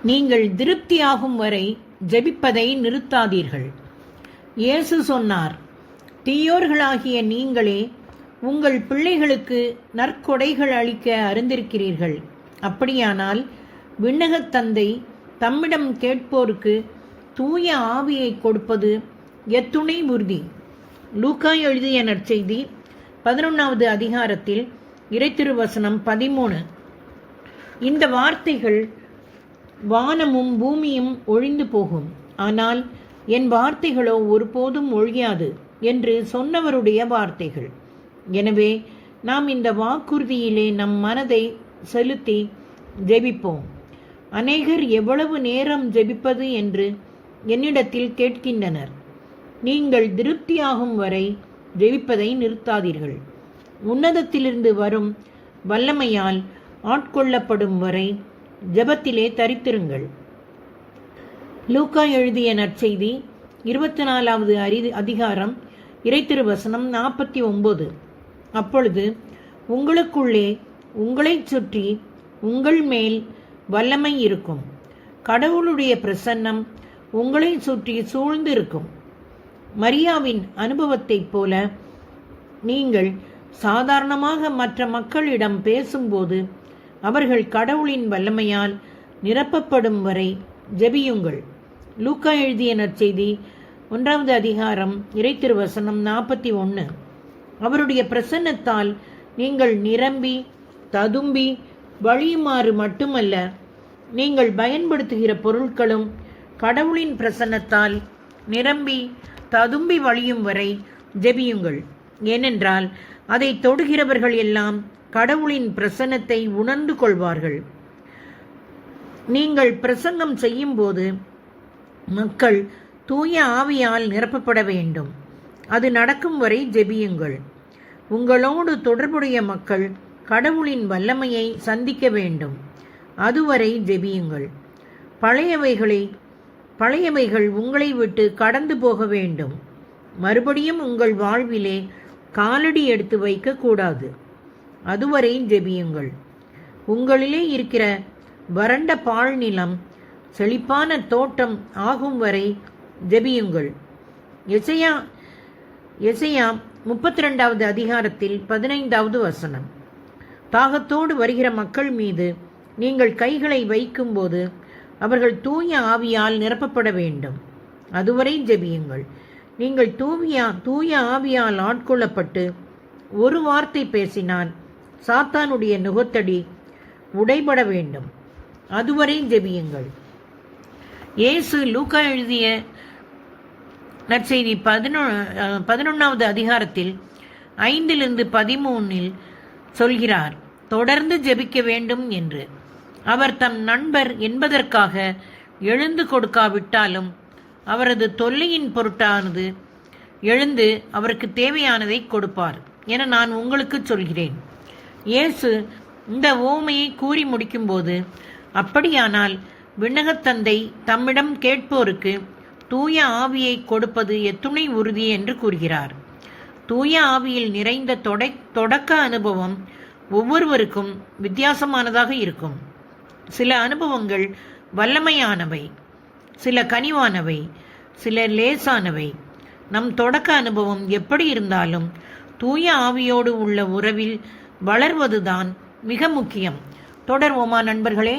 நீங்கள் திருப்தியாகும் வரை ஜெபிப்பதை நிறுத்தாதீர்கள். இயேசு சொன்னார், தீயோர்களாகிய நீங்களே உங்கள் பிள்ளைகளுக்கு நற்கொடைகள் அளிக்க அறிந்திருக்கிறீர்கள். அப்படியானால் விண்ணகத் தந்தை தம்மிடம் கேட்போருக்கு தூய ஆவியை கொடுப்பது எத்துணை உறுதி. லூக்கா எழுதிய நற்செய்தி 11வது அதிகாரத்தில் இறைத்திருவசனம் 13. இந்த வார்த்தைகள் வானமும் பூமியும் ஒழிந்து போகும், ஆனால் என் வார்த்தைகளோ ஒருபோதும் ஒழியாது என்று சொன்னவருடைய வார்த்தைகள். எனவே நாம் இந்த வாக்குறுதியிலே நம் மனதை செலுத்தி ஜெபிப்போம். அநேகர் எவ்வளவு நேரம் ஜெபிப்பது என்று என்னிடத்தில் கேட்கின்றனர். நீங்கள் திருப்தியாகும் வரை ஜெபிப்பதை நிறுத்தாதீர்கள். உன்னதத்திலிருந்து வரும் வல்லமையால் ஆட்கொள்ளப்படும் வரை ஜெபத்திலே தரித்திருங்கள். லூக்கா எழுதிய நற்செய்தி 24வது அதிகாரம் இறைத்திருவசனம் 49. அப்பொழுது உங்களுக்குள்ளே உங்களைச் சுற்றி உங்கள் மேல் வல்லமை இருக்கும். கடவுளுடைய பிரசன்னம் உங்களை சுற்றி சூழ்ந்து இருக்கும். மரியாவின் அனுபவத்தைப் போல நீங்கள் சாதாரணமாக மற்ற மக்களிடம் பேசும்போது அவர்கள் கடவுளின் வல்லமையால் நிரப்பப்படும் வரை ஜெபியுங்கள். லூக்கா எழுதிய நற்செய்தி 1வது அதிகாரம் இறைத்திருவசனம் 41. அவருடைய பிரசன்னத்தால் நீங்கள் நிரம்பி ததும்பி வழியுமாறு மட்டுமல்ல, நீங்கள் பயன்படுத்துகிற பொருட்களும் கடவுளின் பிரசன்னத்தால் நிரம்பி ததும்பி வழியும் வரை ஜெபியுங்கள். ஏனென்றால் அதை தொடுகிறவர்கள் எல்லாம் கடவுளின் பிரசன்னத்தை உணர்ந்து கொள்வார்கள். நீங்கள் பிரசங்கம் செய்யும் போது மக்கள் தூய ஆவியால் நிரப்பப்பட வேண்டும். அது நடக்கும் வரை ஜெபியுங்கள். உங்களோடு தொடர்புடைய மக்கள் கடவுளின் வல்லமையை சந்திக்க வேண்டும். அதுவரை ஜெபியுங்கள். பழையவைகள் உங்களை விட்டு கடந்து போக வேண்டும். மறுபடியும் உங்கள் வாழ்விலே காலடி எடுத்து வைக்கக்கூடாது. அதுவரை ஜெபியுங்கள். உங்களிலே இருக்கிற வறண்ட பாழ் நிலம் செழிப்பான தோட்டம் ஆகும் வரை ஜெபியுங்கள். எசையா 32வது அதிகாரத்தில் 15வது வசனம். தாகத்தோடு வருகிற மக்கள் மீது நீங்கள் கைகளை வைக்கும்போது அவர்கள் தூய ஆவியால் நிரப்பப்பட வேண்டும். அதுவரை ஜெபியுங்கள். நீங்கள் தூய ஆவியால் ஆட்கொள்ளப்பட்டு ஒரு வார்த்தை பேசினால் சாத்தானுடைய நுகத்தடி உடைபட வேண்டும். அதுவரை ஜெபியுங்கள். இயேசு லூக்கா எழுதிய நற்செய்தி 11வது அதிகாரத்தில் 5-13 சொல்கிறார், தொடர்ந்து ஜெபிக்க வேண்டும் என்று. அவர் தம் நண்பர் என்பதற்காக எழுந்து கொடுக்காவிட்டாலும் அவரது தொல்லையின் பொருட்டானது எழுந்து அவருக்கு தேவையானதை கொடுப்பார் என நான் உங்களுக்கு சொல்கிறேன். இயேசு இந்த ஓமையை கூறி முடிக்கும்போது, அப்படியானால் விண்ணகத்தந்தை தம்மிடம் கேட்போருக்கு தூய ஆவியை கொடுப்பது எத்துணை உறுதி என்று கூறுகிறார். தூய ஆவியில் நிறைந்த தொடக்க அனுபவம் ஒவ்வொருவருக்கும் வித்தியாசமானதாக இருக்கும். சில அனுபவங்கள் வல்லமையானவை, சில கனிவானவை, சில லேசானவை. நம் தொடக்க அனுபவம் எப்படி இருந்தாலும் தூய ஆவியோடு உள்ள உறவில் வளர்வதுதான் மிக முக்கியம். தொடர்வோமா நண்பர்களே?